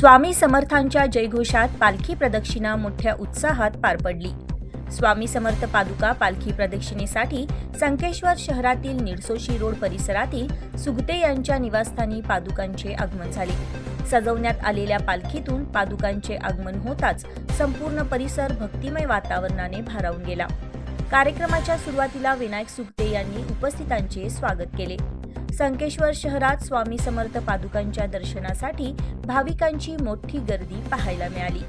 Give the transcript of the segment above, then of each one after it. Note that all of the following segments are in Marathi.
स्वामी समर्थांच्या जयघोषात पालखी प्रदक्षिणा मोठ्या उत्साहात पार पडली। स्वामी समर्थ पादुका पालखी प्रदक्षिणेसाठी संकेश्वर शहरातील निडसोशी रोड परिसरातील सुगते यांच्या निवासस्थानी पादुकांचे आगमन झाले। सजवण्यात आलेल्या पालखीतून पादुकांचे आगमन होताच संपूर्ण परिसर भक्तिमय वातावरणाने भारावून गेला। कार्यक्रमाच्या सुरुवातीला विनायक सुगते यांनी उपस्थितांचे स्वागत केले। संकेश्वर शहरात स्वामी समर्थ पादुकांच्या दर्शनासाठी भाविकांची मोठी गर्दी पाहायला मिळाली।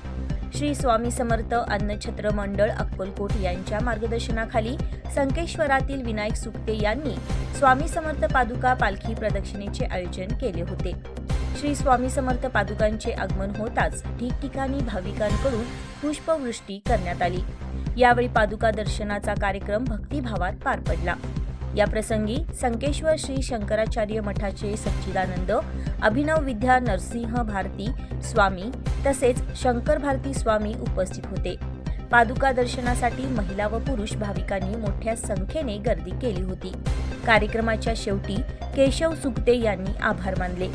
श्री स्वामी समर्थ अन्नछत्र मंडळ अक्कलकोट यांच्या मार्गदर्शनाखाली संकेश्वरातील विनायक सुगते यांनी स्वामी समर्थ पादुका पालखी प्रदक्षिणेचे आयोजन केले होते। श्री स्वामी समर्थ पादुकांचे आगमन होताच ठिकठिकाणी भाविकांकडून पुष्पवृष्टी करण्यात आली। यावेळी पादुका दर्शनाचा कार्यक्रम भक्तिभावात पार पडला। या प्रसंगी संकेश्वर श्री शंकराचार्य मठाचे सच्चिदानंद अभिनव विद्या नरसिंह भारती स्वामी तसेच शंकर भारती स्वामी उपस्थित होते। पादुका दर्शनासाठी महिला व पुरुष भाविकांनी मोठ्या संख्येने गर्दी केली होती। कार्यक्रमाच्या शेवटी केशव सुगते यांनी आभार मानले।